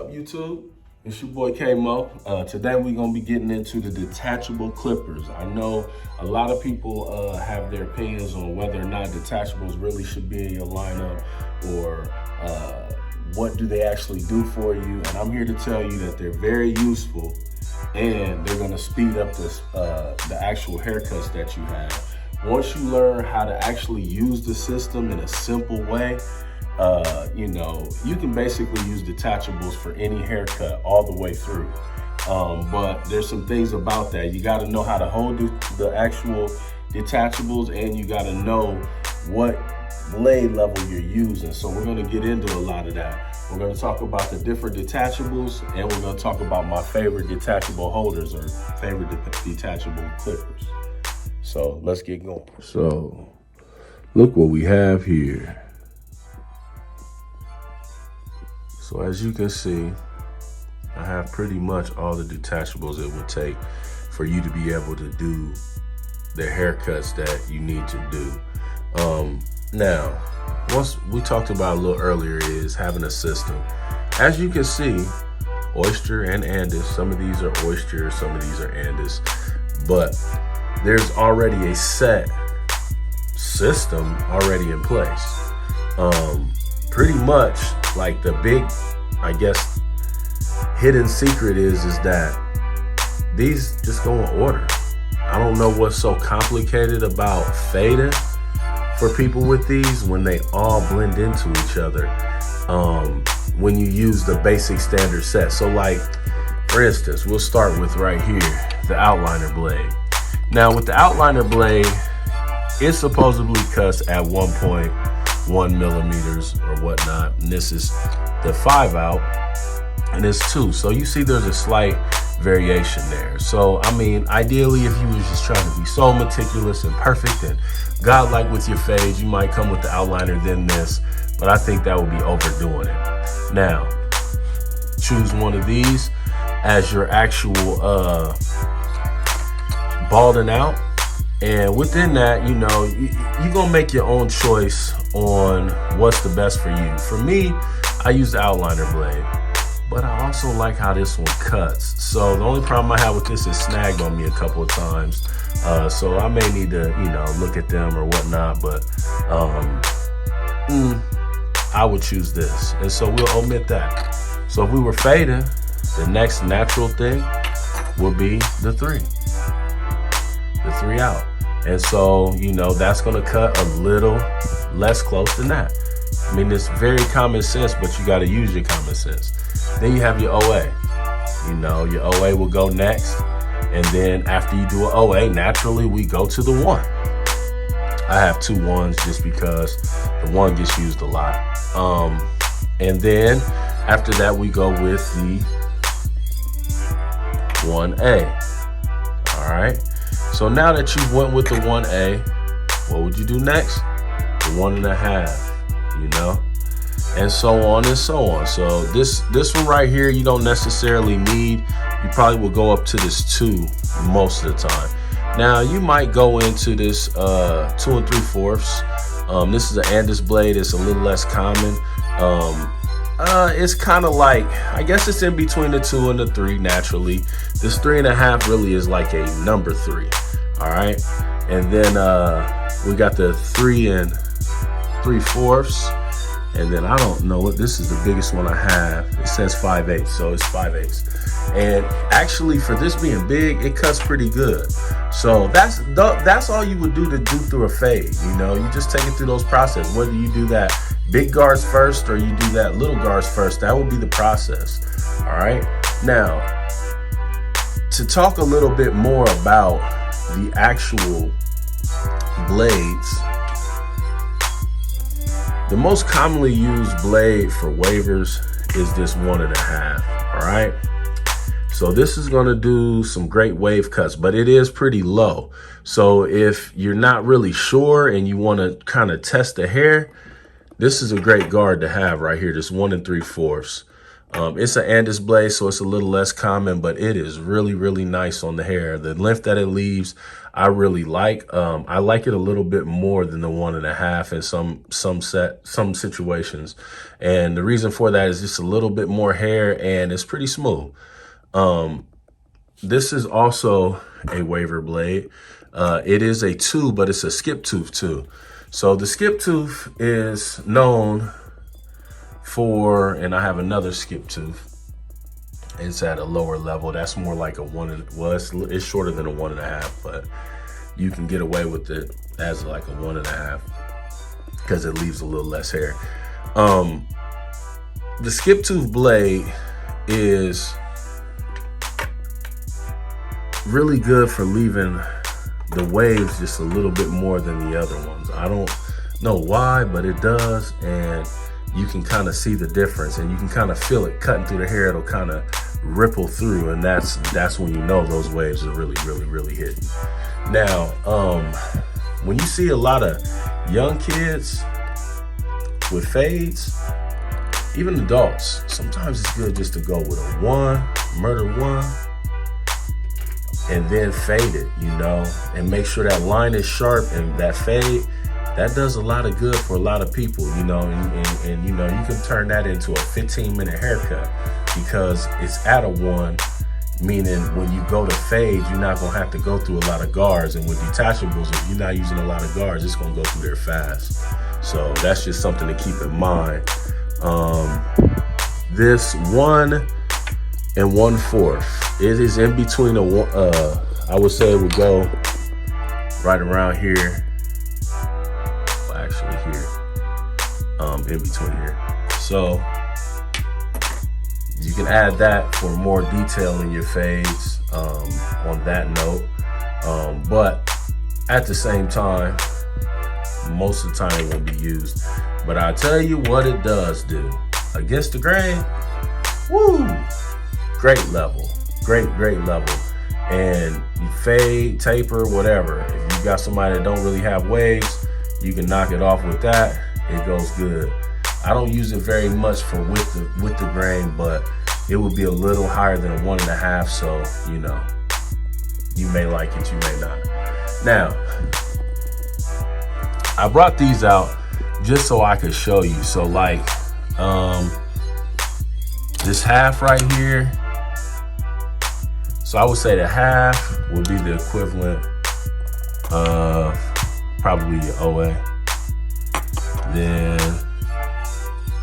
up, YouTube? It's your boy K-Mo. Today we're gonna be getting into the detachable clippers. I know a lot of people have their opinions on whether or not detachables really should be in your lineup, or what do they actually do for you. And I'm here to tell you that they're very useful, and they're gonna speed up this, the actual haircuts that you have. Once you learn how to actually use the system in a simple way, you can basically use detachables for any haircut all the way through. But there's some things about that. You got to know how to hold the actual detachables, and you got to know what blade level you're using. So we're going to get into a lot of that. We're going to talk about the different detachables, and we're going to talk about my favorite detachable holders or favorite detachable clippers. So let's get going. So look what we have here. So as you can see, I have pretty much all the detachables it would take for you to be able to do the haircuts that you need to do. Now, what we talked about a little earlier is having a system. As you can see, Oster and Andis, some of these are Oster, some of these are Andis, but there's already a set system already in place. Pretty much like the big, I guess, hidden secret is that these just go in order. I don't know what's so complicated about fading for people with these when they all blend into each other. When you use the basic standard set. So like, for instance, we'll start with right here, the outliner blade. Now with the outliner blade, it supposedly cuts at 1.1 millimeters or whatnot, and this is the 5 out, and it's 2. So you see there's a slight variation there. So I mean, ideally, if you was just trying to be so meticulous and perfect and godlike with your fades, you might come with the outliner than this, but I think that would be overdoing it. Now, choose one of these as your actual balding out. And within that, you're gonna make your own choice on what's the best for you. For me, I use the outliner blade, but I also like how this one cuts. So the only problem I have with this is snagged on me a couple of times. So I may need to, look at them or whatnot, but I would choose this. And so we'll omit that. So if we were fading, the next natural thing would be the 3 out. And so, that's gonna cut a little less close than that. I mean, it's very common sense, but you gotta use your common sense. Then you have your OA. Your OA will go next. And then after you do an OA, naturally we go to the 1. I have 2 1s just because the 1 gets used a lot. And then after that, we go with the 1A. All right. So now that you went with the 1A, what would you do next? The 1.5, and so on and so on. So this one right here, you don't necessarily need. You probably will go up to this 2 most of the time. Now you might go into this 2 3/4. This is an Andis blade. It's a little less common. It's kind of like, I guess it's in between the 2 and the 3 naturally. This 3.5 really is like a number 3. All right. And then we got the 3 3/4. And then I don't know what, this is the biggest one I have. It says 5/8, so it's 5/8. And actually, for this being big, it cuts pretty good. So that's all you would do to do through a fade. You just take it through those processes. Whether you do that big guards first or you do that little guards first, that would be the process. All right. Now, to talk a little bit more about the actual blades, the most commonly used blade for waivers is this 1.5. All right. So this is going to do some great wave cuts, but it is pretty low. So if you're not really sure and you want to kind of test the hair, this is a great guard to have right here. This 1 3/4. It's an Andis blade, so it's a little less common, but it is really, really nice on the hair. The length that it leaves, I really like. I like it a little bit more than the 1.5 in some situations. And the reason for that is just a little bit more hair and it's pretty smooth. This is also a Waiver blade. It is a 2, but it's a skip tooth 2. So the skip tooth is known for, and I have another skip tooth. It's at a lower level. That's more like a 1, well, it's shorter than a 1.5, but you can get away with it as like a 1.5 because it leaves a little less hair. The skip tooth blade is really good for leaving the waves just a little bit more than the other ones. I don't know why, but it does, and you can kind of see the difference, and you can kind of feel it cutting through the hair. It'll kind of ripple through, and that's when you know those waves are really, really, really hitting. Now, when you see a lot of young kids with fades, even adults, sometimes it's good just to go with a 1, murder 1, and then fade it, you know, and make sure that line is sharp, and that fade, that does a lot of good for a lot of people, you know, and you know, you can turn that into a 15-minute haircut because it's at a 1, meaning when you go to fade, you're not gonna have to go through a lot of guards. And with detachables, if you're not using a lot of guards, it's gonna go through there fast. So that's just something to keep in mind. This 1 1/4, it is in between I would say it would go right around here. Well, actually here, in between here. So you can add that for more detail in your fades, on that note. But at the same time, most of the time it won't be used. But I'll tell you what it does do. Against the grain, woo! Great level, great level. And you fade, taper, whatever. If you got somebody that don't really have waves, you can knock it off with that. It goes good. I don't use it very much for with the grain, but it would be a little higher than a 1.5. So, you know, you may like it, you may not. Now, I brought these out just so I could show you. So like, this half right here. So I would say the half would be the equivalent of probably your OA. Then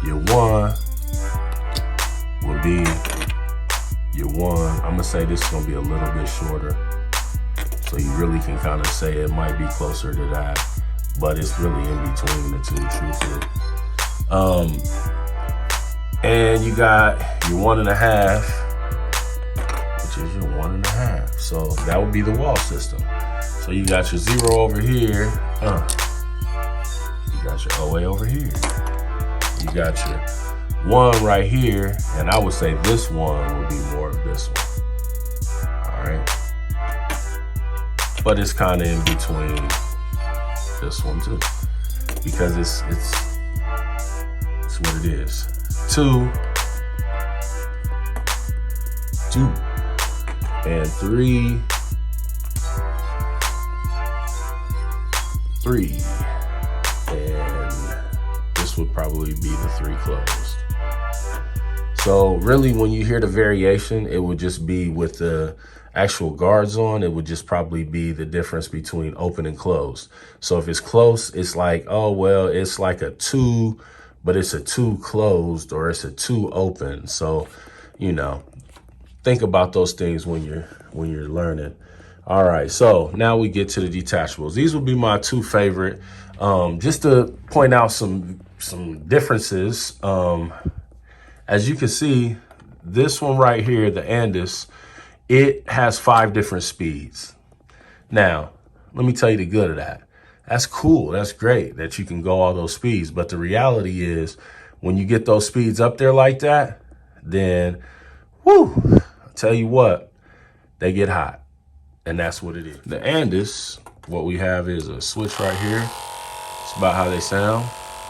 your 1 would be your 1. I'm gonna say this is gonna be a little bit shorter. So you really can kind of say it might be closer to that, but it's really in between the two, truthfully. And you got your 1.5, which is your 1.5. So that would be the wall system. So you got your 0 over here. You got your OA over here. You got your 1 right here. And I would say this one would be more of this one. All right. But it's kind of in between this one too, because it's what it is. 2 and 3, and this would probably be the 3 closed. So really, when you hear the variation, it would just be with the actual guards on. It would just probably be the difference between open and closed. So if it's close, it's like, oh well, it's like a 2, but it's a 2 closed, or it's a 2 open. So, you know, think about those things when you're learning. All right, so now we get to the detachables. These would be my 2 favorite. Just to point out some differences. As you can see, this one right here, the Andis, it has 5 different speeds. Now, let me tell you the good of that. That's cool. That's great that you can go all those speeds. But the reality is, when you get those speeds up there like that, then, whoo, I'll tell you what, they get hot. And that's what it is. The Andis, what we have is a switch right here. It's about how they sound.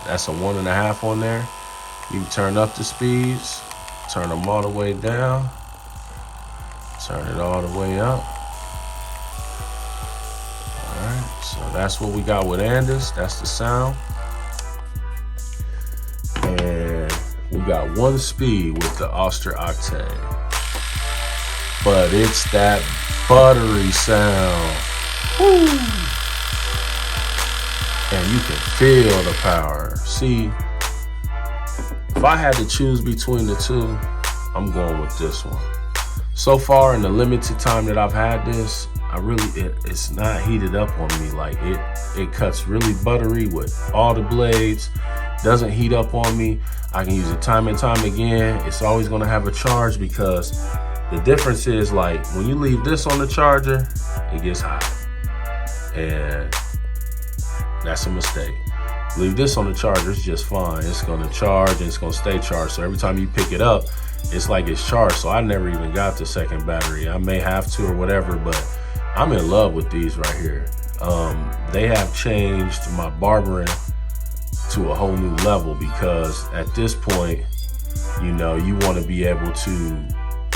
That's a 1.5 on there. You can turn up the speeds. turn them all the way down, turn it all the way up. All right, so that's what we got with Andis. That's the sound. And we got 1 speed with the Oster octane. But it's that buttery sound. Woo! And you can feel the power. See, if I had to choose between the two, I'm going with this one. So far in the limited time that I've had this, it's not heated up on me. Like it cuts really buttery with all the blades, doesn't heat up on me. I can use it time and time again. It's always gonna have a charge, because the difference is, like, when you leave this on the charger, it gets hot. And that's a mistake. Leave this on the charger, it's just fine. It's gonna charge and it's gonna stay charged. So every time you pick it up, it's like it's charged. So I never even got the second battery. I may have to or whatever, but I'm in love with these right here. They have changed my barbering to a whole new level, because at this point, you know, you wanna be able to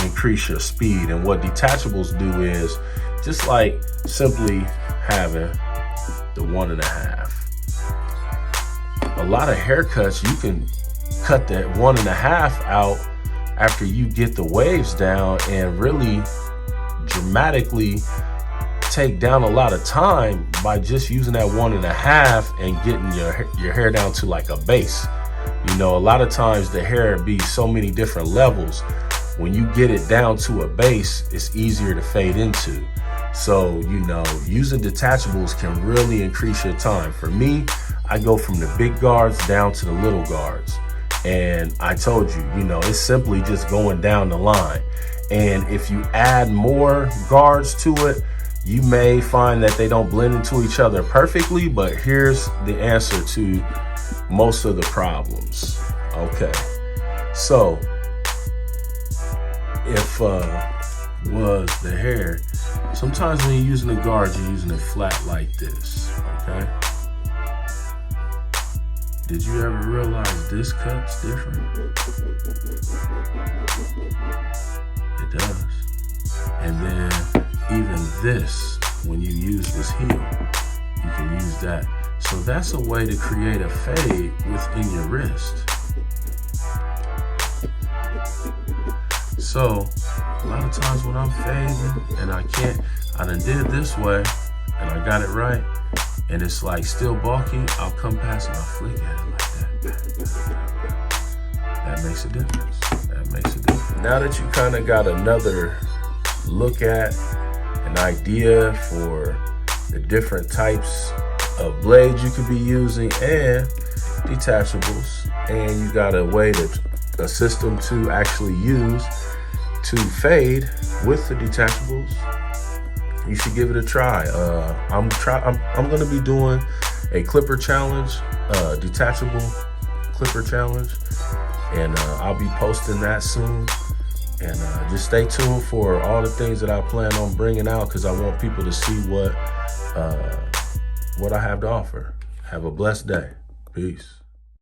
increase your speed. And what detachables do is just like simply having the 1.5. A lot of haircuts, you can cut that 1.5 out after you get the waves down and really dramatically take down a lot of time by just using that 1.5 and getting your hair down to like a base. You know, a lot of times the hair be so many different levels. When you get it down to a base, it's easier to fade into. So, you know, using detachables can really increase your time. For me, I go from the big guards down to the little guards. And I told you, you know, it's simply just going down the line. And if you add more guards to it, you may find that they don't blend into each other perfectly, but here's the answer to most of the problems. Okay, so if was the hair, sometimes when you're using the guards, you're using it flat like this, okay? Did you ever realize this cut's different? It does. And then even this, when you use this heel, you can use that. So that's a way to create a fade within your wrist. So a lot of times when I'm fading and I done did this way and I got it right, and it's like still bulky, I'll come past and I'll flick at it like that. That makes a difference. That makes a difference. Now that you kind of got another look at, an idea for the different types of blades you could be using and detachables, and you got a system to actually use to fade with the detachables, you should give it a try. I'm gonna be doing a clipper challenge, detachable clipper challenge, and I'll be posting that soon. And just stay tuned for all the things that I plan on bringing out, because I want people to see what I have to offer. Have a blessed day. Peace.